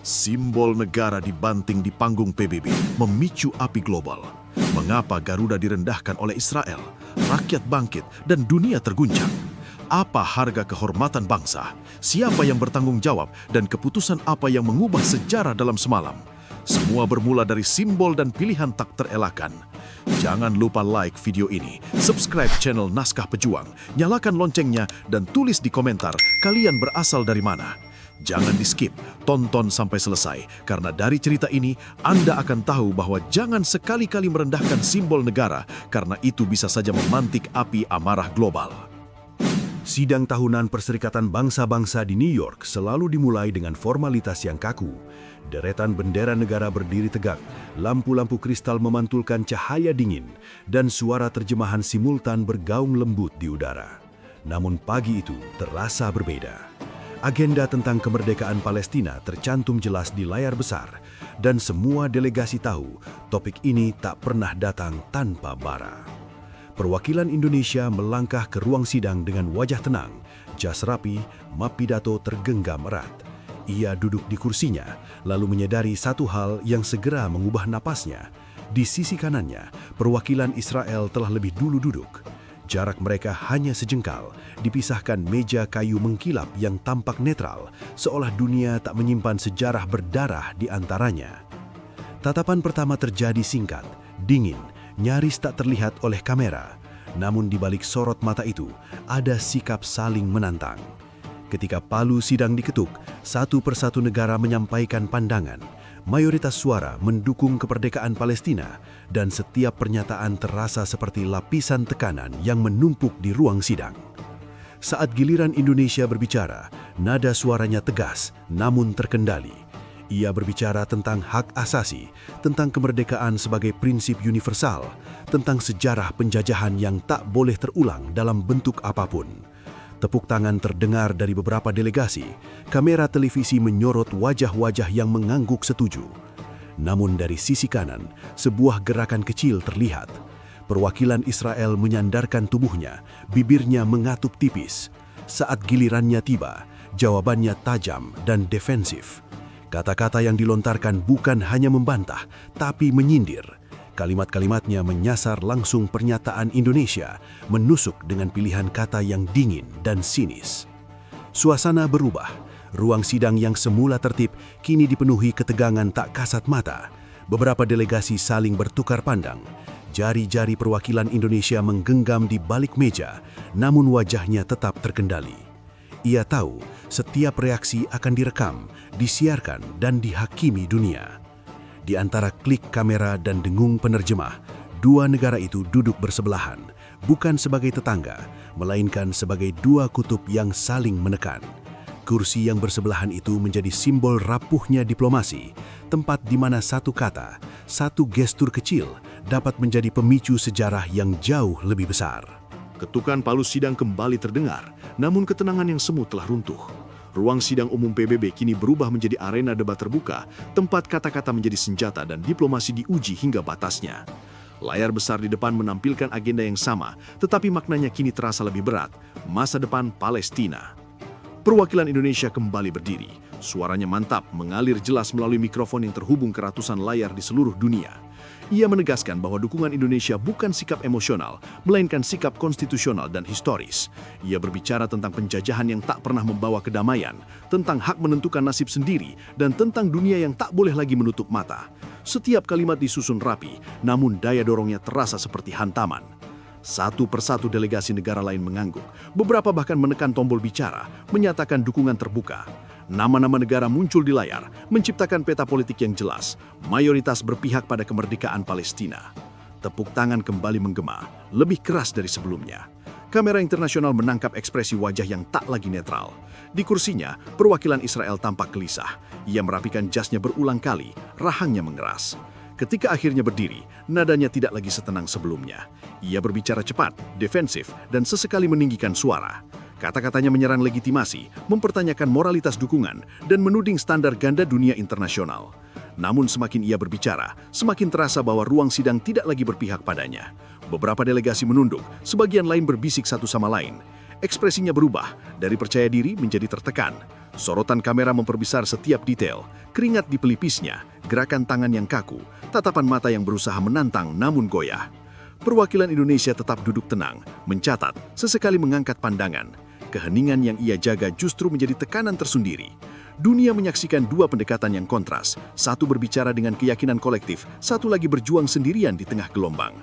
Simbol negara dibanting di panggung PBB memicu api global. Mengapa Garuda direndahkan oleh Israel? Rakyat bangkit dan dunia terguncang. Apa harga kehormatan bangsa? Siapa yang bertanggung jawab? Dan keputusan apa yang mengubah sejarah dalam semalam? Semua bermula dari simbol dan pilihan tak terelakkan. Jangan lupa like video ini, subscribe channel Naskah Pejuang, nyalakan loncengnya, dan tulis di komentar kalian berasal dari mana. Jangan di-skip, tonton sampai selesai, karena dari cerita ini Anda akan tahu bahwa jangan sekali-kali merendahkan simbol negara, karena itu bisa saja memantik api amarah global. Sidang tahunan Perserikatan Bangsa-Bangsa di New York selalu dimulai dengan formalitas yang kaku. Deretan bendera negara berdiri tegak, lampu-lampu kristal memantulkan cahaya dingin, dan suara terjemahan simultan bergaung lembut di udara. Namun pagi itu terasa berbeda. Agenda tentang kemerdekaan Palestina tercantum jelas di layar besar, dan semua delegasi tahu topik ini tak pernah datang tanpa bara. Perwakilan Indonesia melangkah ke ruang sidang dengan wajah tenang, jas rapi, map pidato tergenggam erat. Ia duduk di kursinya, lalu menyadari satu hal yang segera mengubah napasnya. Di sisi kanannya, perwakilan Israel telah lebih dulu duduk. Jarak mereka hanya sejengkal, dipisahkan meja kayu mengkilap yang tampak netral, seolah dunia tak menyimpan sejarah berdarah di antaranya. Tatapan pertama terjadi singkat, dingin, nyaris tak terlihat oleh kamera. Namun di balik sorot mata itu, ada sikap saling menantang. Ketika palu sidang diketuk, satu persatu negara menyampaikan pandangan. Mayoritas suara mendukung kemerdekaan Palestina, dan setiap pernyataan terasa seperti lapisan tekanan yang menumpuk di ruang sidang. Saat giliran Indonesia berbicara, nada suaranya tegas namun terkendali. Ia berbicara tentang hak asasi, tentang kemerdekaan sebagai prinsip universal, tentang sejarah penjajahan yang tak boleh terulang dalam bentuk apapun. Tepuk tangan terdengar dari beberapa delegasi, kamera televisi menyorot wajah-wajah yang mengangguk setuju. Namun dari sisi kanan, sebuah gerakan kecil terlihat. Perwakilan Israel menyandarkan tubuhnya, bibirnya mengatup tipis. Saat gilirannya tiba, jawabannya tajam dan defensif. Kata-kata yang dilontarkan bukan hanya membantah, tapi menyindir. Kalimat-kalimatnya menyasar langsung pernyataan Indonesia, menusuk dengan pilihan kata yang dingin dan sinis. Suasana berubah. Ruang sidang yang semula tertib kini dipenuhi ketegangan tak kasat mata. Beberapa delegasi saling bertukar pandang. Jari-jari perwakilan Indonesia menggenggam di balik meja, namun wajahnya tetap terkendali. Ia tahu setiap reaksi akan direkam, disiarkan, dan dihakimi dunia. Di antara klik kamera dan dengung penerjemah, dua negara itu duduk bersebelahan, bukan sebagai tetangga, melainkan sebagai dua kutub yang saling menekan. Kursi yang bersebelahan itu menjadi simbol rapuhnya diplomasi, tempat di mana satu kata, satu gestur kecil dapat menjadi pemicu sejarah yang jauh lebih besar. Ketukan palu sidang kembali terdengar, namun ketenangan yang semu telah runtuh. Ruang sidang umum PBB kini berubah menjadi arena debat terbuka, tempat kata-kata menjadi senjata dan diplomasi diuji hingga batasnya. Layar besar di depan menampilkan agenda yang sama, tetapi maknanya kini terasa lebih berat, masa depan Palestina. Perwakilan Indonesia kembali berdiri, suaranya mantap, mengalir jelas melalui mikrofon yang terhubung ke ratusan layar di seluruh dunia. Ia menegaskan bahwa dukungan Indonesia bukan sikap emosional, melainkan sikap konstitusional dan historis. Ia berbicara tentang penjajahan yang tak pernah membawa kedamaian, tentang hak menentukan nasib sendiri, dan tentang dunia yang tak boleh lagi menutup mata. Setiap kalimat disusun rapi, namun daya dorongnya terasa seperti hantaman. Satu persatu delegasi negara lain mengangguk, beberapa bahkan menekan tombol bicara, menyatakan dukungan terbuka. Nama-nama negara muncul di layar, menciptakan peta politik yang jelas. Mayoritas berpihak pada kemerdekaan Palestina. Tepuk tangan kembali menggema, lebih keras dari sebelumnya. Kamera internasional menangkap ekspresi wajah yang tak lagi netral. Di kursinya, perwakilan Israel tampak gelisah. Ia merapikan jasnya berulang kali, rahangnya mengeras. Ketika akhirnya berdiri, nadanya tidak lagi setenang sebelumnya. Ia berbicara cepat, defensif, dan sesekali meninggikan suara. Kata-katanya menyerang legitimasi, mempertanyakan moralitas dukungan, dan menuding standar ganda dunia internasional. Namun semakin ia berbicara, semakin terasa bahwa ruang sidang tidak lagi berpihak padanya. Beberapa delegasi menunduk, sebagian lain berbisik satu sama lain. Ekspresinya berubah, dari percaya diri menjadi tertekan. Sorotan kamera memperbesar setiap detail, keringat di pelipisnya, gerakan tangan yang kaku, tatapan mata yang berusaha menantang namun goyah. Perwakilan Indonesia tetap duduk tenang, mencatat, sesekali mengangkat pandangan. Keheningan yang ia jaga justru menjadi tekanan tersendiri. Dunia menyaksikan dua pendekatan yang kontras, satu berbicara dengan keyakinan kolektif, satu lagi berjuang sendirian di tengah gelombang.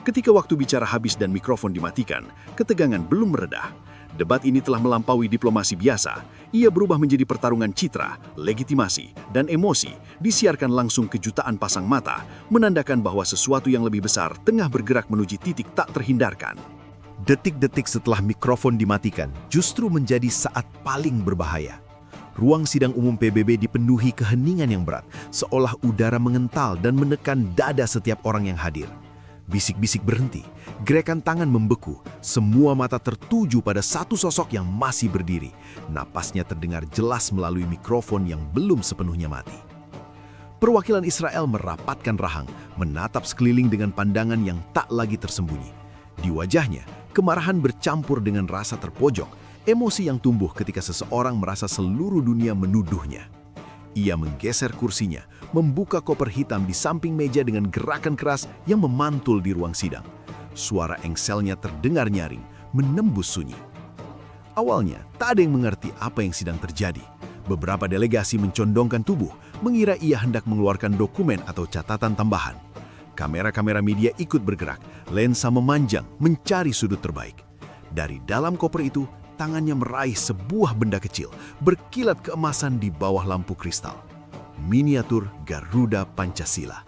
Ketika waktu bicara habis dan mikrofon dimatikan, ketegangan belum meredah. Debat ini telah melampaui diplomasi biasa. Ia berubah menjadi pertarungan citra, legitimasi, dan emosi, disiarkan langsung ke jutaan pasang mata, menandakan bahwa sesuatu yang lebih besar tengah bergerak menuju titik tak terhindarkan. Detik-detik setelah mikrofon dimatikan justru menjadi saat paling berbahaya. Ruang sidang umum PBB dipenuhi keheningan yang berat, seolah udara mengental dan menekan dada setiap orang yang hadir. Bisik-bisik berhenti, gerakan tangan membeku, semua mata tertuju pada satu sosok yang masih berdiri. Napasnya terdengar jelas melalui mikrofon yang belum sepenuhnya mati. Perwakilan Israel merapatkan rahang, menatap sekeliling dengan pandangan yang tak lagi tersembunyi. Di wajahnya, kemarahan bercampur dengan rasa terpojok, emosi yang tumbuh ketika seseorang merasa seluruh dunia menuduhnya. Ia menggeser kursinya, membuka koper hitam di samping meja dengan gerakan keras yang memantul di ruang sidang. Suara engselnya terdengar nyaring, menembus sunyi. Awalnya, tak ada yang mengerti apa yang sedang terjadi. Beberapa delegasi mencondongkan tubuh, mengira ia hendak mengeluarkan dokumen atau catatan tambahan. Kamera-kamera media ikut bergerak, lensa memanjang, mencari sudut terbaik. Dari dalam koper itu, tangannya meraih sebuah benda kecil, berkilat keemasan di bawah lampu kristal. Miniatur Garuda Pancasila.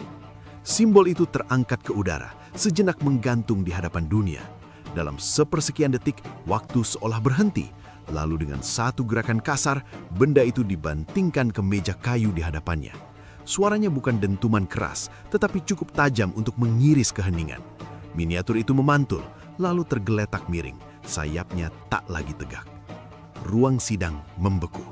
Simbol itu terangkat ke udara, sejenak menggantung di hadapan dunia. Dalam sepersekian detik, waktu seolah berhenti. Lalu dengan satu gerakan kasar, benda itu dibantingkan ke meja kayu di hadapannya. Suaranya bukan dentuman keras, tetapi cukup tajam untuk mengiris keheningan. Miniatur itu memantul, lalu tergeletak miring. Sayapnya tak lagi tegak. Ruang sidang membeku.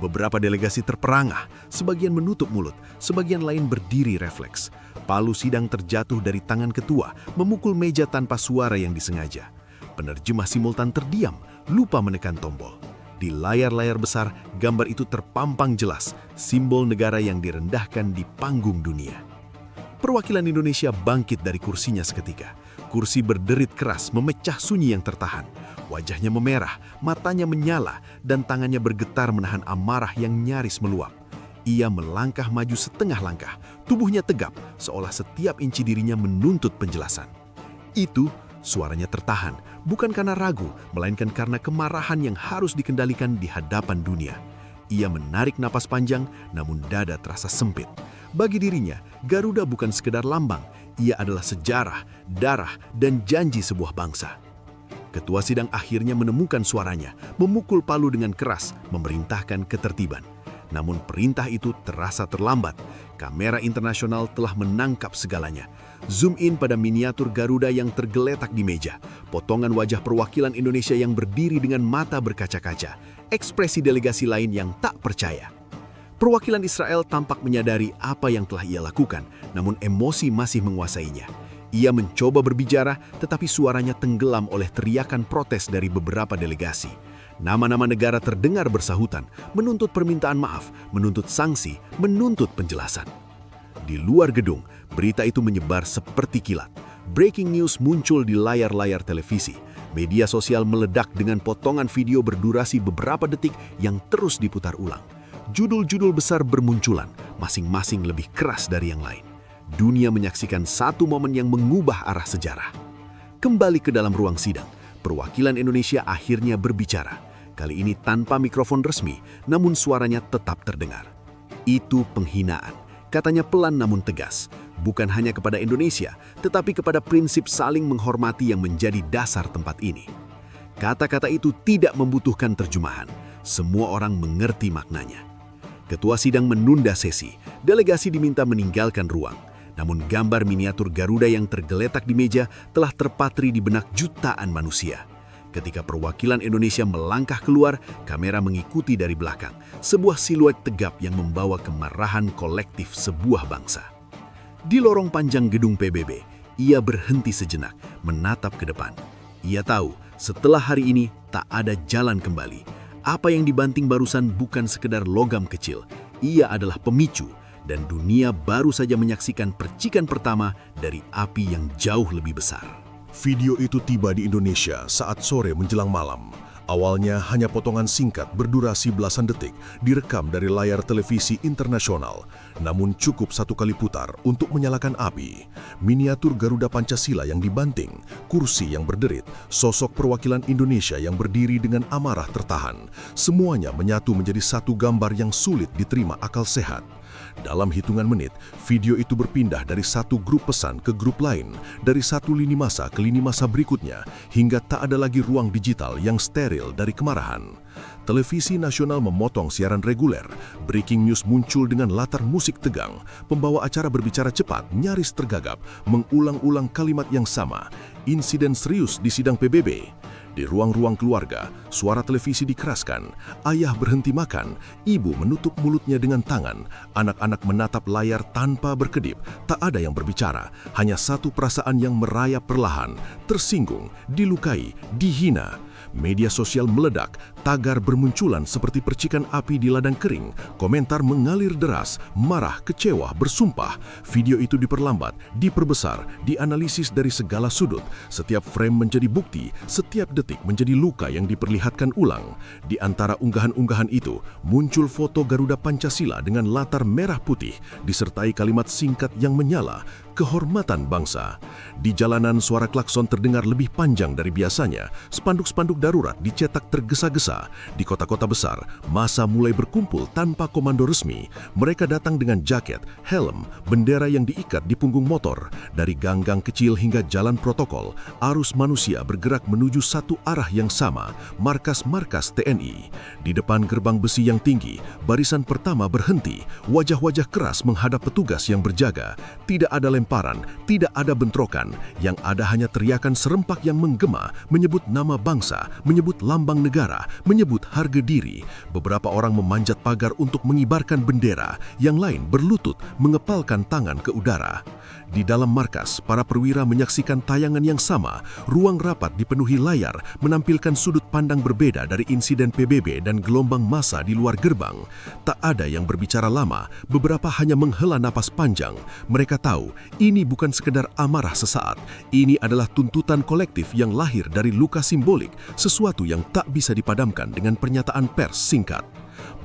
Beberapa delegasi terperangah, sebagian menutup mulut, sebagian lain berdiri refleks. Palu sidang terjatuh dari tangan ketua, memukul meja tanpa suara yang disengaja. Penerjemah simultan terdiam, lupa menekan tombol. Di layar-layar besar, gambar itu terpampang jelas, simbol negara yang direndahkan di panggung dunia. Perwakilan Indonesia bangkit dari kursinya seketika. Kursi berderit keras, memecah sunyi yang tertahan. Wajahnya memerah, matanya menyala, dan tangannya bergetar menahan amarah yang nyaris meluap. Ia melangkah maju setengah langkah, tubuhnya tegap, seolah setiap inci dirinya menuntut penjelasan. Itu, suaranya tertahan, bukan karena ragu, melainkan karena kemarahan yang harus dikendalikan di hadapan dunia. Ia menarik napas panjang, namun dada terasa sempit. Bagi dirinya, Garuda bukan sekedar lambang, ia adalah sejarah, darah, dan janji sebuah bangsa. Ketua sidang akhirnya menemukan suaranya, memukul palu dengan keras, memerintahkan ketertiban. Namun perintah itu terasa terlambat. Kamera internasional telah menangkap segalanya. Zoom in pada miniatur Garuda yang tergeletak di meja, potongan wajah perwakilan Indonesia yang berdiri dengan mata berkaca-kaca, ekspresi delegasi lain yang tak percaya. Perwakilan Israel tampak menyadari apa yang telah ia lakukan, namun emosi masih menguasainya. Ia mencoba berbicara, tetapi suaranya tenggelam oleh teriakan protes dari beberapa delegasi. Nama-nama negara terdengar bersahutan, menuntut permintaan maaf, menuntut sanksi, menuntut penjelasan. Di luar gedung, berita itu menyebar seperti kilat. Breaking news muncul di layar-layar televisi. Media sosial meledak dengan potongan video berdurasi beberapa detik yang terus diputar ulang. Judul-judul besar bermunculan, masing-masing lebih keras dari yang lain. Dunia menyaksikan satu momen yang mengubah arah sejarah. Kembali ke dalam ruang sidang, perwakilan Indonesia akhirnya berbicara. Kali ini tanpa mikrofon resmi, namun suaranya tetap terdengar. Itu penghinaan, katanya pelan namun tegas. Bukan hanya kepada Indonesia, tetapi kepada prinsip saling menghormati yang menjadi dasar tempat ini. Kata-kata itu tidak membutuhkan terjemahan. Semua orang mengerti maknanya. Ketua sidang menunda sesi, delegasi diminta meninggalkan ruang. Namun gambar miniatur Garuda yang tergeletak di meja telah terpatri di benak jutaan manusia. Ketika perwakilan Indonesia melangkah keluar, kamera mengikuti dari belakang. Sebuah siluet tegap yang membawa kemarahan kolektif sebuah bangsa. Di lorong panjang gedung PBB, ia berhenti sejenak, menatap ke depan. Ia tahu, setelah hari ini tak ada jalan kembali. Apa yang dibanting barusan bukan sekedar logam kecil, ia adalah pemicu, dan dunia baru saja menyaksikan percikan pertama dari api yang jauh lebih besar. Video itu tiba di Indonesia saat sore menjelang malam. Awalnya hanya potongan singkat berdurasi belasan detik direkam dari layar televisi internasional. Namun cukup satu kali putar untuk menyalakan api. Miniatur Garuda Pancasila yang dibanting, kursi yang berderit, sosok perwakilan Indonesia yang berdiri dengan amarah tertahan. Semuanya menyatu menjadi satu gambar yang sulit diterima akal sehat. Dalam hitungan menit, video itu berpindah dari satu grup pesan ke grup lain, dari satu lini masa ke lini masa berikutnya, hingga tak ada lagi ruang digital yang steril dari kemarahan. Televisi nasional memotong siaran reguler, breaking news muncul dengan latar musik tegang, pembawa acara berbicara cepat, nyaris tergagap, mengulang-ulang kalimat yang sama, insiden serius di sidang PBB. Di ruang-ruang keluarga, suara televisi dikeraskan, ayah berhenti makan, ibu menutup mulutnya dengan tangan, anak-anak menatap layar tanpa berkedip, tak ada yang berbicara, hanya satu perasaan yang merayap perlahan, tersinggung, dilukai, dihina. Media sosial meledak, tagar bermunculan seperti percikan api di ladang kering, komentar mengalir deras, marah, kecewa, bersumpah. Video itu diperlambat, diperbesar, dianalisis dari segala sudut. Setiap frame menjadi bukti, setiap detik menjadi luka yang diperlihatkan ulang. Di antara unggahan-unggahan itu, muncul foto Garuda Pancasila dengan latar merah putih, disertai kalimat singkat yang menyala, kehormatan bangsa. Di jalanan suara klakson terdengar lebih panjang dari biasanya, spanduk-spanduk darurat dicetak tergesa-gesa. Di kota-kota besar, massa mulai berkumpul tanpa komando resmi. Mereka datang dengan jaket, helm, bendera yang diikat di punggung motor. Dari gang-gang kecil hingga jalan protokol, arus manusia bergerak menuju satu arah yang sama, markas-markas TNI. Di depan gerbang besi yang tinggi, barisan pertama berhenti, wajah-wajah keras menghadap petugas yang berjaga. Tidak ada lemparan, tidak ada bentrokan, yang ada hanya teriakan serempak yang menggema, menyebut nama bangsa, menyebut lambang negara, menyebut harga diri. Beberapa orang memanjat pagar untuk mengibarkan bendera, yang lain berlutut, mengepalkan tangan ke udara. Di dalam markas, para perwira menyaksikan tayangan yang sama. Ruang rapat dipenuhi layar, menampilkan sudut pandang berbeda dari insiden PBB dan gelombang massa di luar gerbang. Tak ada yang berbicara lama, beberapa hanya menghela napas panjang. Mereka tahu, ini bukan sekedar amarah sesaat. Ini adalah tuntutan kolektif yang lahir dari luka simbolik, sesuatu yang tak bisa dipadamkan dengan pernyataan pers singkat.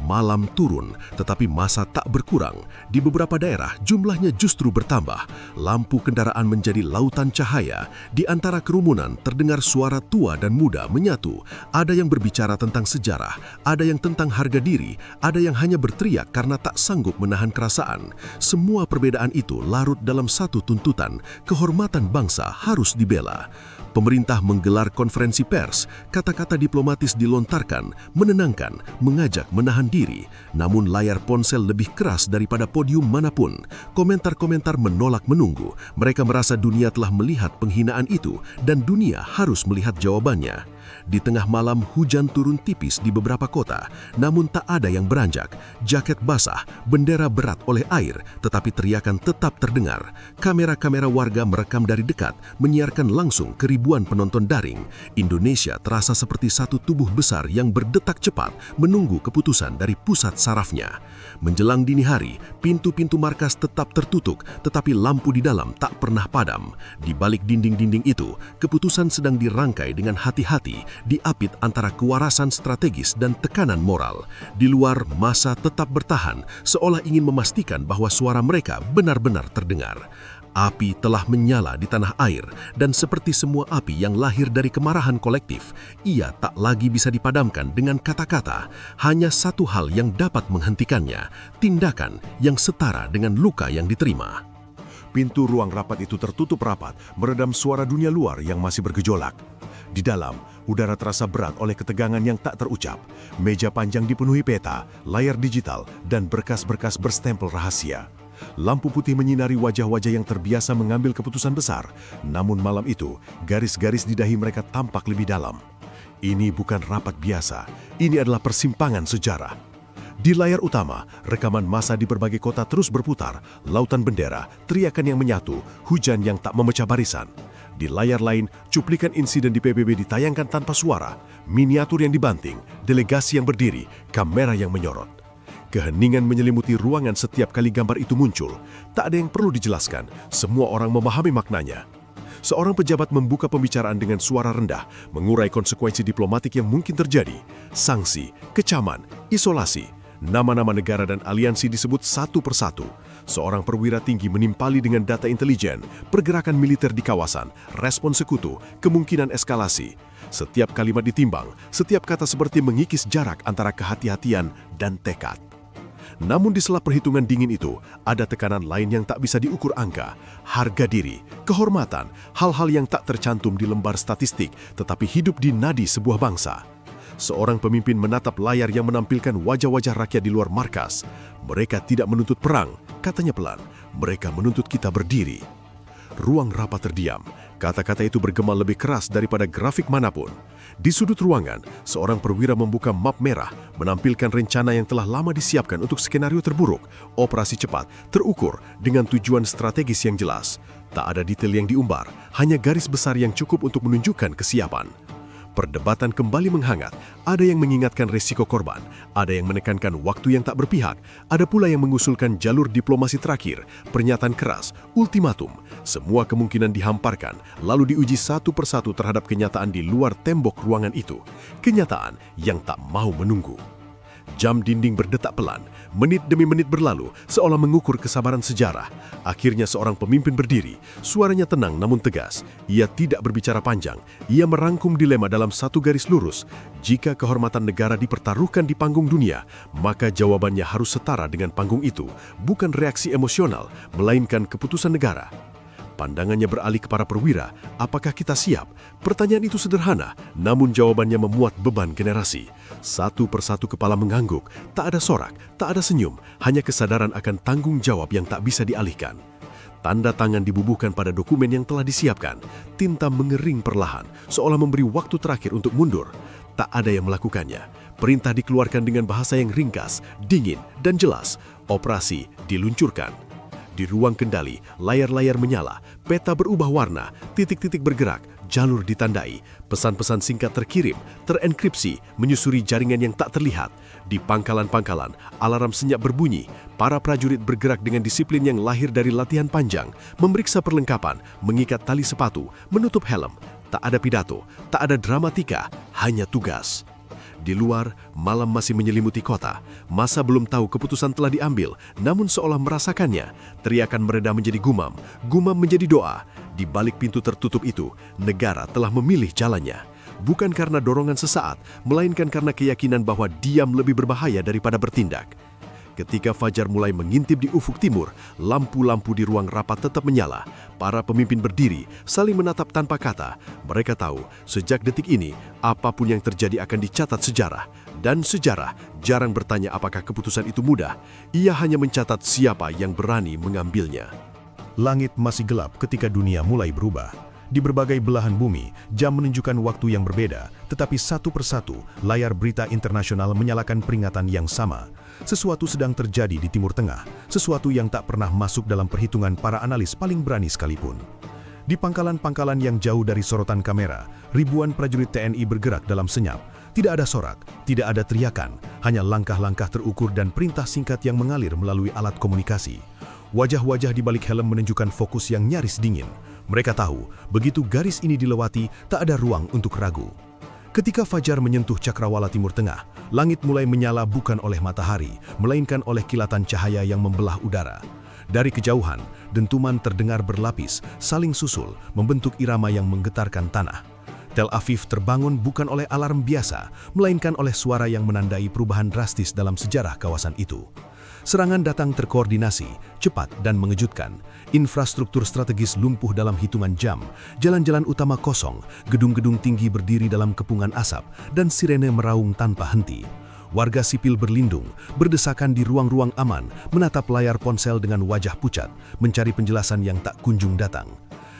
Malam turun, tetapi massa tak berkurang. Di beberapa daerah, jumlahnya justru bertambah. Lampu kendaraan menjadi lautan cahaya. Di antara kerumunan, terdengar suara tua dan muda menyatu. Ada yang berbicara tentang sejarah, ada yang tentang harga diri, ada yang hanya berteriak karena tak sanggup menahan kerasaan. Semua perbedaan itu larut dalam satu tuntutan, kehormatan bangsa harus dibela. Pemerintah menggelar konferensi pers, kata-kata diplomatis dilontarkan, menenangkan, mengajak menahan diri. Namun layar ponsel lebih keras daripada podium manapun. Komentar-komentar menolak menunggu. Mereka merasa dunia telah melihat penghinaan itu dan dunia harus melihat jawabannya. Di tengah malam, hujan turun tipis di beberapa kota, namun tak ada yang beranjak. Jaket basah, bendera berat oleh air, tetapi teriakan tetap terdengar. Kamera-kamera warga merekam dari dekat, menyiarkan langsung ke ribuan penonton daring. Indonesia terasa seperti satu tubuh besar yang berdetak cepat, menunggu keputusan dari pusat sarafnya. Menjelang dini hari, pintu-pintu markas tetap tertutup, tetapi lampu di dalam tak pernah padam. Di balik dinding-dinding itu, keputusan sedang dirangkai dengan hati-hati, diapit antara kewarasan strategis dan tekanan moral. Di luar, massa tetap bertahan, seolah ingin memastikan bahwa suara mereka benar-benar terdengar. Api telah menyala di tanah air, dan seperti semua api yang lahir dari kemarahan kolektif, ia tak lagi bisa dipadamkan dengan kata-kata. Hanya satu hal yang dapat menghentikannya, tindakan yang setara dengan luka yang diterima. Pintu ruang rapat itu tertutup rapat, meredam suara dunia luar yang masih bergejolak. Di dalam, udara terasa berat oleh ketegangan yang tak terucap. Meja panjang dipenuhi peta, layar digital, dan berkas-berkas berstempel rahasia. Lampu putih menyinari wajah-wajah yang terbiasa mengambil keputusan besar. Namun malam itu, garis-garis di dahi mereka tampak lebih dalam. Ini bukan rapat biasa, ini adalah persimpangan sejarah. Di layar utama, rekaman massa di berbagai kota terus berputar, lautan bendera, teriakan yang menyatu, hujan yang tak memecah barisan. Di layar lain, cuplikan insiden di PBB ditayangkan tanpa suara, miniatur yang dibanting, delegasi yang berdiri, kamera yang menyorot. Keheningan menyelimuti ruangan setiap kali gambar itu muncul. Tak ada yang perlu dijelaskan, semua orang memahami maknanya. Seorang pejabat membuka pembicaraan dengan suara rendah, mengurai konsekuensi diplomatik yang mungkin terjadi. Sanksi, kecaman, isolasi, nama-nama negara dan aliansi disebut satu persatu. Seorang perwira tinggi menimpali dengan data intelijen, pergerakan militer di kawasan, respon sekutu, kemungkinan eskalasi. Setiap kalimat ditimbang, setiap kata seperti mengikis jarak antara kehati-hatian dan tekad. Namun di sela perhitungan dingin itu, ada tekanan lain yang tak bisa diukur angka, harga diri, kehormatan, hal-hal yang tak tercantum di lembar statistik, tetapi hidup di nadi sebuah bangsa. Seorang pemimpin menatap layar yang menampilkan wajah-wajah rakyat di luar markas. Mereka tidak menuntut perang, katanya pelan. Mereka menuntut kita berdiri. Ruang rapat terdiam. Kata-kata itu bergema lebih keras daripada grafik manapun. Di sudut ruangan, seorang perwira membuka map merah, menampilkan rencana yang telah lama disiapkan untuk skenario terburuk, operasi cepat, terukur, dengan tujuan strategis yang jelas. Tak ada detail yang diumbar, hanya garis besar yang cukup untuk menunjukkan kesiapan. Perdebatan kembali menghangat, ada yang mengingatkan resiko korban, ada yang menekankan waktu yang tak berpihak, ada pula yang mengusulkan jalur diplomasi terakhir, pernyataan keras, ultimatum. Semua kemungkinan dihamparkan, lalu diuji satu persatu terhadap kenyataan di luar tembok ruangan itu. Kenyataan yang tak mau menunggu. Jam dinding berdetak pelan, menit demi menit berlalu, seolah mengukur kesabaran sejarah. Akhirnya seorang pemimpin berdiri, suaranya tenang namun tegas. Ia tidak berbicara panjang, ia merangkum dilema dalam satu garis lurus. Jika kehormatan negara dipertaruhkan di panggung dunia, maka jawabannya harus setara dengan panggung itu, bukan reaksi emosional, melainkan keputusan negara. Pandangannya beralih ke para perwira, apakah kita siap? Pertanyaan itu sederhana, namun jawabannya memuat beban generasi. Satu persatu kepala mengangguk, tak ada sorak, tak ada senyum, hanya kesadaran akan tanggung jawab yang tak bisa dialihkan. Tanda tangan dibubuhkan pada dokumen yang telah disiapkan, tinta mengering perlahan, seolah memberi waktu terakhir untuk mundur. Tak ada yang melakukannya. Perintah dikeluarkan dengan bahasa yang ringkas, dingin, dan jelas. Operasi diluncurkan. Di ruang kendali, layar-layar menyala, peta berubah warna, titik-titik bergerak, jalur ditandai, pesan-pesan singkat terkirim, terenkripsi, menyusuri jaringan yang tak terlihat. Di pangkalan-pangkalan, alarm senyap berbunyi, para prajurit bergerak dengan disiplin yang lahir dari latihan panjang, memeriksa perlengkapan, mengikat tali sepatu, menutup helm. Tak ada pidato, tak ada dramatika, hanya tugas. Di luar, malam masih menyelimuti kota. Masa belum tahu keputusan telah diambil, namun seolah merasakannya. Teriakan mereda menjadi gumam, gumam menjadi doa. Di balik pintu tertutup itu, negara telah memilih jalannya. Bukan karena dorongan sesaat, melainkan karena keyakinan bahwa diam lebih berbahaya daripada bertindak. Ketika fajar mulai mengintip di ufuk timur, lampu-lampu di ruang rapat tetap menyala. Para pemimpin berdiri, saling menatap tanpa kata. Mereka tahu, sejak detik ini, apapun yang terjadi akan dicatat sejarah. Dan sejarah jarang bertanya apakah keputusan itu mudah. Ia hanya mencatat siapa yang berani mengambilnya. Langit masih gelap ketika dunia mulai berubah. Di berbagai belahan bumi, jam menunjukkan waktu yang berbeda, tetapi satu persatu, layar berita internasional menyalakan peringatan yang sama. Sesuatu sedang terjadi di Timur Tengah, sesuatu yang tak pernah masuk dalam perhitungan para analis paling berani sekalipun. Di pangkalan-pangkalan yang jauh dari sorotan kamera, ribuan prajurit TNI bergerak dalam senyap. Tidak ada sorak, tidak ada teriakan, hanya langkah-langkah terukur dan perintah singkat yang mengalir melalui alat komunikasi. Wajah-wajah di balik helm menunjukkan fokus yang nyaris dingin. Mereka tahu, begitu garis ini dilewati, tak ada ruang untuk ragu. Ketika fajar menyentuh cakrawala Timur Tengah, langit mulai menyala bukan oleh matahari, melainkan oleh kilatan cahaya yang membelah udara. Dari kejauhan, dentuman terdengar berlapis, saling susul, membentuk irama yang menggetarkan tanah. Tel Aviv terbangun bukan oleh alarm biasa, melainkan oleh suara yang menandai perubahan drastis dalam sejarah kawasan itu. Serangan datang terkoordinasi, cepat dan mengejutkan. Infrastruktur strategis lumpuh dalam hitungan jam, jalan-jalan utama kosong, gedung-gedung tinggi berdiri dalam kepungan asap, dan sirene meraung tanpa henti. Warga sipil berlindung, berdesakan di ruang-ruang aman, menatap layar ponsel dengan wajah pucat, mencari penjelasan yang tak kunjung datang.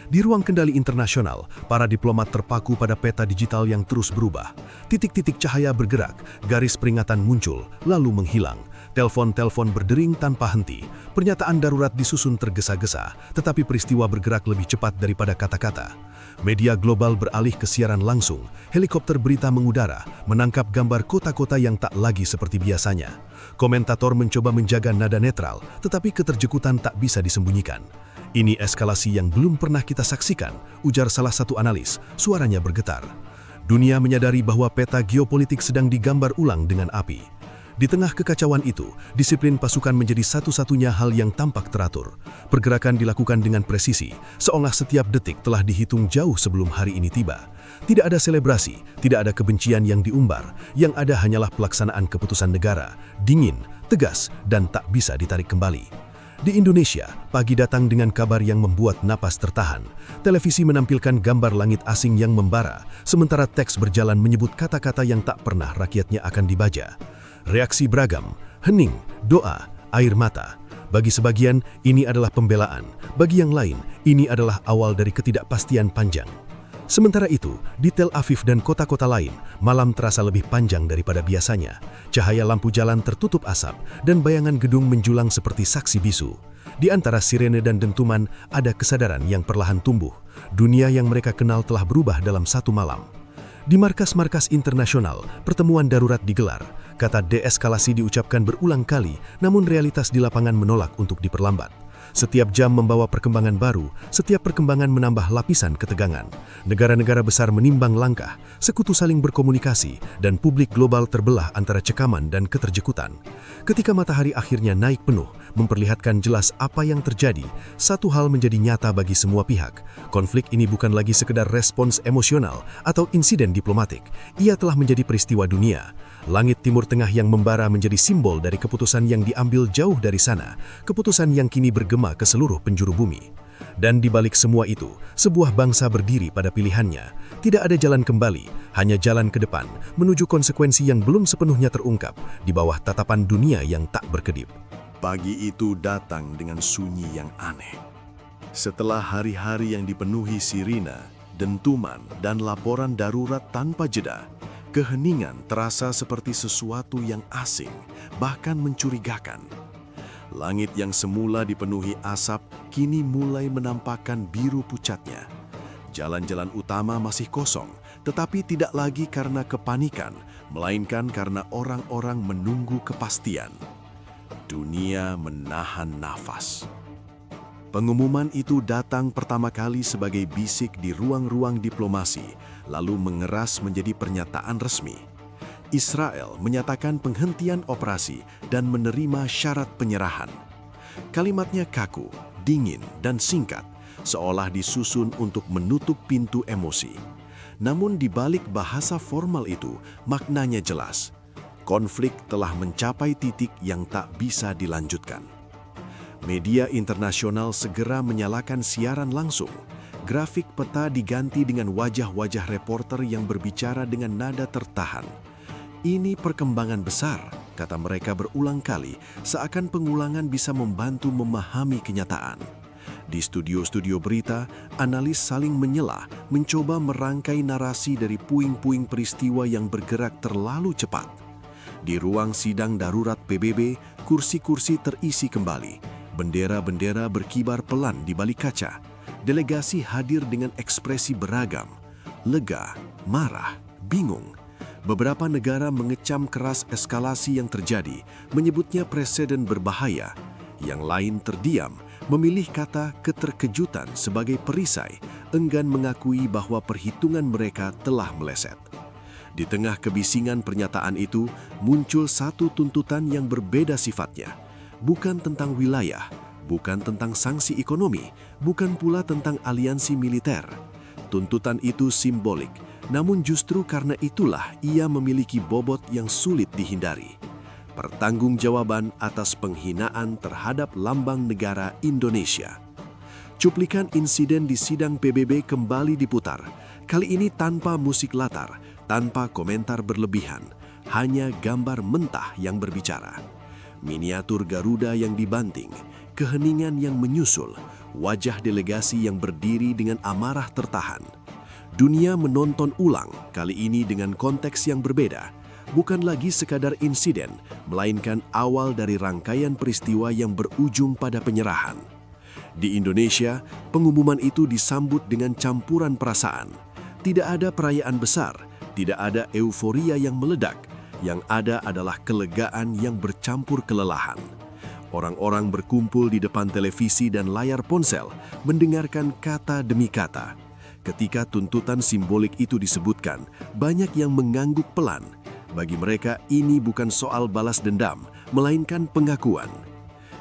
Di ruang kendali internasional, para diplomat terpaku pada peta digital yang terus berubah. Titik-titik cahaya bergerak, garis peringatan muncul, lalu menghilang. Telepon-telepon berdering tanpa henti, pernyataan darurat disusun tergesa-gesa, tetapi peristiwa bergerak lebih cepat daripada kata-kata. Media global beralih ke siaran langsung, helikopter berita mengudara, menangkap gambar kota-kota yang tak lagi seperti biasanya. Komentator mencoba menjaga nada netral, tetapi keterjekutan tak bisa disembunyikan. Ini eskalasi yang belum pernah kita saksikan, ujar salah satu analis, suaranya bergetar. Dunia menyadari bahwa peta geopolitik sedang digambar ulang dengan api. Di tengah kekacauan itu, disiplin pasukan menjadi satu-satunya hal yang tampak teratur. Pergerakan dilakukan dengan presisi, seolah setiap detik telah dihitung jauh sebelum hari ini tiba. Tidak ada selebrasi, tidak ada kebencian yang diumbar, yang ada hanyalah pelaksanaan keputusan negara, dingin, tegas, dan tak bisa ditarik kembali. Di Indonesia, pagi datang dengan kabar yang membuat napas tertahan. Televisi menampilkan gambar langit asing yang membara, sementara teks berjalan menyebut kata-kata yang tak pernah rakyatnya akan dibaca. Reaksi beragam, hening, doa, air mata. Bagi sebagian, ini adalah pembelaan. Bagi yang lain, ini adalah awal dari ketidakpastian panjang. Sementara itu, di Tel Aviv dan kota-kota lain, malam terasa lebih panjang daripada biasanya. Cahaya lampu jalan tertutup asap, dan bayangan gedung menjulang seperti saksi bisu. Di antara sirene dan dentuman, ada kesadaran yang perlahan tumbuh. Dunia yang mereka kenal telah berubah dalam satu malam. Di markas-markas internasional, pertemuan darurat digelar. Kata deeskalasi diucapkan berulang kali, namun realitas di lapangan menolak untuk diperlambat. Setiap jam membawa perkembangan baru, setiap perkembangan menambah lapisan ketegangan. Negara-negara besar menimbang langkah, sekutu saling berkomunikasi, dan publik global terbelah antara cekaman dan keterjekutan. Ketika matahari akhirnya naik penuh, memperlihatkan jelas apa yang terjadi, satu hal menjadi nyata bagi semua pihak. Konflik ini bukan lagi sekedar respons emosional atau insiden diplomatik. Ia telah menjadi peristiwa dunia. Langit Timur Tengah yang membara menjadi simbol dari keputusan yang diambil jauh dari sana, keputusan yang kini bergema ke seluruh penjuru bumi. Dan di balik semua itu, sebuah bangsa berdiri pada pilihannya. Tidak ada jalan kembali, hanya jalan ke depan, menuju konsekuensi yang belum sepenuhnya terungkap, di bawah tatapan dunia yang tak berkedip. Pagi itu datang dengan sunyi yang aneh. Setelah hari-hari yang dipenuhi sirine, dentuman, dan laporan darurat tanpa jeda, keheningan terasa seperti sesuatu yang asing, bahkan mencurigakan. Langit yang semula dipenuhi asap kini mulai menampakkan biru pucatnya. Jalan-jalan utama masih kosong, tetapi tidak lagi karena kepanikan, melainkan karena orang-orang menunggu kepastian. Dunia menahan nafas. Pengumuman itu datang pertama kali sebagai bisik di ruang-ruang diplomasi, lalu mengeras menjadi pernyataan resmi. Israel menyatakan penghentian operasi dan menerima syarat penyerahan. Kalimatnya kaku, dingin, dan singkat, seolah disusun untuk menutup pintu emosi. Namun di balik bahasa formal itu, maknanya jelas. Konflik telah mencapai titik yang tak bisa dilanjutkan. Media internasional segera menyalakan siaran langsung. Grafik peta diganti dengan wajah-wajah reporter yang berbicara dengan nada tertahan. Ini perkembangan besar, kata mereka berulang kali, seakan pengulangan bisa membantu memahami kenyataan. Di studio-studio berita, analis saling menyela, mencoba merangkai narasi dari puing-puing peristiwa yang bergerak terlalu cepat. Di ruang sidang darurat PBB, kursi-kursi terisi kembali. Bendera-bendera berkibar pelan di balik kaca. Delegasi hadir dengan ekspresi beragam, lega, marah, bingung. Beberapa negara mengecam keras eskalasi yang terjadi, menyebutnya preseden berbahaya. Yang lain terdiam, memilih kata keterkejutan sebagai perisai, enggan mengakui bahwa perhitungan mereka telah meleset. Di tengah kebisingan pernyataan itu, muncul satu tuntutan yang berbeda sifatnya. Bukan tentang wilayah, bukan tentang sanksi ekonomi, bukan pula tentang aliansi militer. Tuntutan itu simbolik, namun justru karena itulah ia memiliki bobot yang sulit dihindari. Pertanggungjawaban atas penghinaan terhadap lambang negara Indonesia. Cuplikan insiden di sidang PBB kembali diputar, kali ini tanpa musik latar, tanpa komentar berlebihan, hanya gambar mentah yang berbicara. Miniatur Garuda yang dibanting, keheningan yang menyusul, wajah delegasi yang berdiri dengan amarah tertahan. Dunia menonton ulang, kali ini dengan konteks yang berbeda. bukan lagi sekadar insiden, melainkan awal dari rangkaian peristiwa yang berujung pada penyerahan. Di Indonesia, pengumuman itu disambut dengan campuran perasaan. Tidak ada perayaan besar, tidak ada euforia yang meledak. Yang ada adalah kelegaan yang bercampur kelelahan. Orang-orang berkumpul di depan televisi dan layar ponsel, mendengarkan kata demi kata. Ketika tuntutan simbolik itu disebutkan, banyak yang mengangguk pelan. Bagi mereka, ini bukan soal balas dendam, melainkan pengakuan.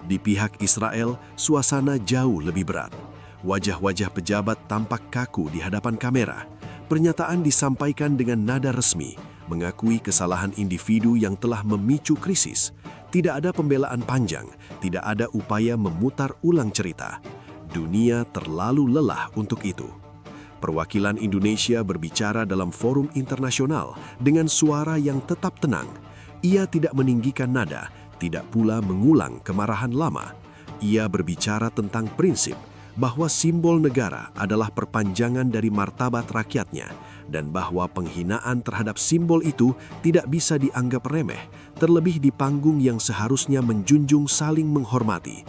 Di pihak Israel, suasana jauh lebih berat. Wajah-wajah pejabat tampak kaku di hadapan kamera. Pernyataan disampaikan dengan nada resmi, mengakui kesalahan individu yang telah memicu krisis. Tidak ada pembelaan panjang, tidak ada upaya memutar ulang cerita. Dunia terlalu lelah untuk itu. Perwakilan Indonesia berbicara dalam forum internasional dengan suara yang tetap tenang. Ia tidak meninggikan nada, tidak pula mengulang kemarahan lama. Ia berbicara tentang prinsip bahwa simbol negara adalah perpanjangan dari martabat rakyatnya dan bahwa penghinaan terhadap simbol itu tidak bisa dianggap remeh, terlebih di panggung yang seharusnya menjunjung saling menghormati.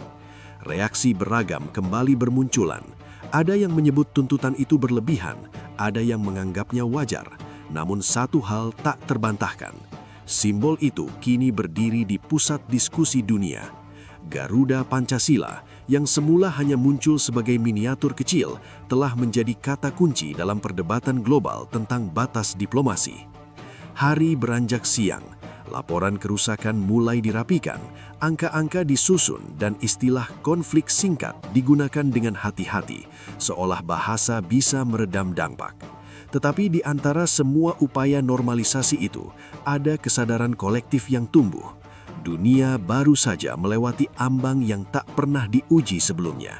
Reaksi beragam kembali bermunculan. Ada yang menyebut tuntutan itu berlebihan, ada yang menganggapnya wajar. Namun satu hal tak terbantahkan. Simbol itu kini berdiri di pusat diskusi dunia. Garuda Pancasila, yang semula hanya muncul sebagai miniatur kecil, telah menjadi kata kunci dalam perdebatan global tentang batas diplomasi. Hari beranjak siang, laporan kerusakan mulai dirapikan, angka-angka disusun dan istilah konflik singkat digunakan dengan hati-hati, seolah bahasa bisa meredam dampak. Tetapi di antara semua upaya normalisasi itu, ada kesadaran kolektif yang tumbuh. Dunia baru saja melewati ambang yang tak pernah diuji sebelumnya.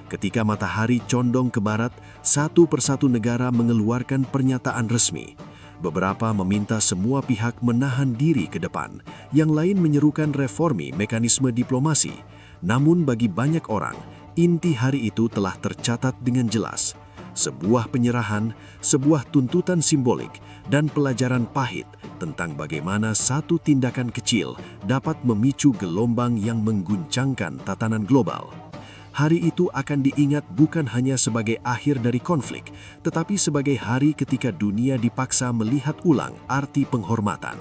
Ketika matahari condong ke barat, satu persatu negara mengeluarkan pernyataan resmi. Beberapa meminta semua pihak menahan diri ke depan, yang lain menyerukan reformi mekanisme diplomasi. Namun bagi banyak orang, inti hari itu telah tercatat dengan jelas. Sebuah penyerahan, sebuah tuntutan simbolik, dan pelajaran pahit tentang bagaimana satu tindakan kecil dapat memicu gelombang yang mengguncangkan tatanan global. Hari itu akan diingat bukan hanya sebagai akhir dari konflik, tetapi sebagai hari ketika dunia dipaksa melihat ulang arti penghormatan.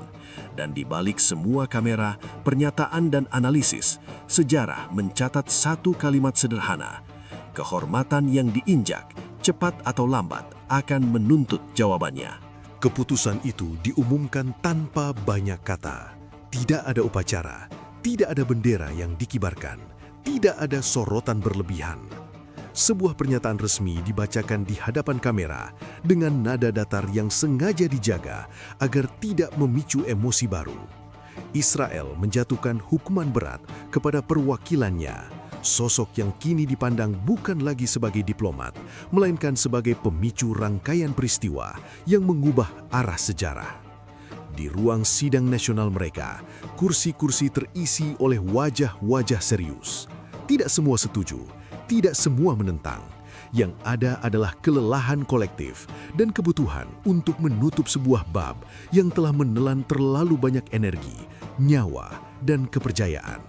Dan di balik semua kamera, pernyataan dan analisis, sejarah mencatat satu kalimat sederhana. Kehormatan yang diinjak, cepat atau lambat, akan menuntut jawabannya. Keputusan itu diumumkan tanpa banyak kata. Tidak ada upacara, tidak ada bendera yang dikibarkan, tidak ada sorotan berlebihan. Sebuah pernyataan resmi dibacakan di hadapan kamera dengan nada datar yang sengaja dijaga agar tidak memicu emosi baru. Israel menjatuhkan hukuman berat kepada perwakilannya. Sosok yang kini dipandang bukan lagi sebagai diplomat, melainkan sebagai pemicu rangkaian peristiwa yang mengubah arah sejarah. Di ruang sidang nasional mereka, kursi-kursi terisi oleh wajah-wajah serius. Tidak semua setuju, tidak semua menentang. Yang ada adalah kelelahan kolektif dan kebutuhan untuk menutup sebuah bab yang telah menelan terlalu banyak energi, nyawa, dan kepercayaan.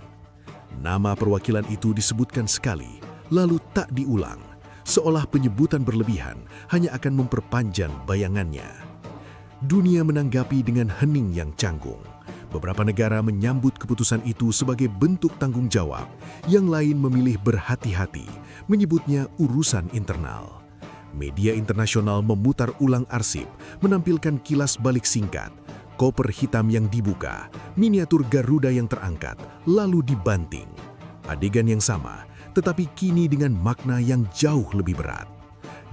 Nama perwakilan itu disebutkan sekali, lalu tak diulang, seolah penyebutan berlebihan hanya akan memperpanjang bayangannya. Dunia menanggapi dengan hening yang canggung. Beberapa negara menyambut keputusan itu sebagai bentuk tanggung jawab, yang lain memilih berhati-hati, menyebutnya urusan internal. Media internasional memutar ulang arsip, menampilkan kilas balik singkat, koper hitam yang dibuka, miniatur Garuda yang terangkat, lalu dibanting. Adegan yang sama, tetapi kini dengan makna yang jauh lebih berat.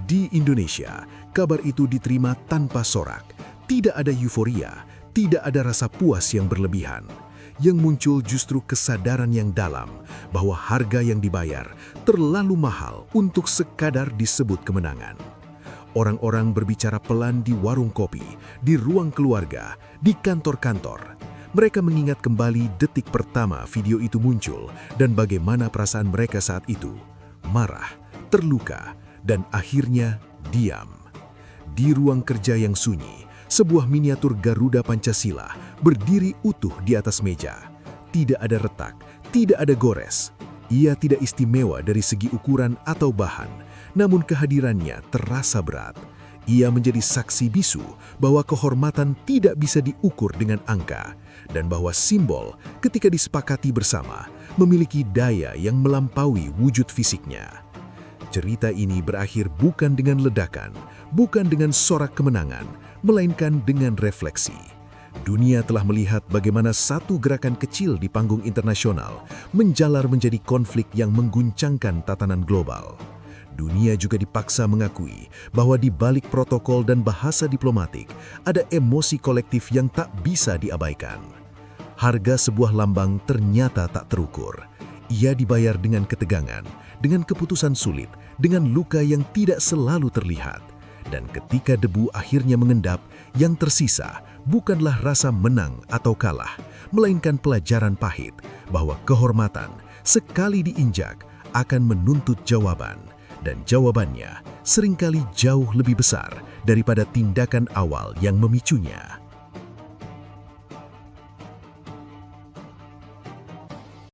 Di Indonesia, kabar itu diterima tanpa sorak. Tidak ada euforia, tidak ada rasa puas yang berlebihan. Yang muncul justru kesadaran yang dalam bahwa harga yang dibayar terlalu mahal untuk sekadar disebut kemenangan. Orang-orang berbicara pelan di warung kopi, di ruang keluarga, di kantor-kantor. Mereka mengingat kembali detik pertama video itu muncul dan bagaimana perasaan mereka saat itu. Marah, terluka, dan akhirnya diam. Di ruang kerja yang sunyi, sebuah miniatur Garuda Pancasila berdiri utuh di atas meja. Tidak ada retak, tidak ada gores. Ia tidak istimewa dari segi ukuran atau bahan, namun kehadirannya terasa berat. Ia menjadi saksi bisu bahwa kehormatan tidak bisa diukur dengan angka, dan bahwa simbol ketika disepakati bersama memiliki daya yang melampaui wujud fisiknya. Cerita ini berakhir bukan dengan ledakan, bukan dengan sorak kemenangan, melainkan dengan refleksi. Dunia telah melihat bagaimana satu gerakan kecil di panggung internasional menjalar menjadi konflik yang mengguncangkan tatanan global. Dunia juga dipaksa mengakui bahwa di balik protokol dan bahasa diplomatik ada emosi kolektif yang tak bisa diabaikan. Harga sebuah lambang ternyata tak terukur. Ia dibayar dengan ketegangan, dengan keputusan sulit, dengan luka yang tidak selalu terlihat. Dan ketika debu akhirnya mengendap, yang tersisa bukanlah rasa menang atau kalah, melainkan pelajaran pahit bahwa kehormatan sekali diinjak akan menuntut jawaban. Dan jawabannya seringkali jauh lebih besar daripada tindakan awal yang memicunya.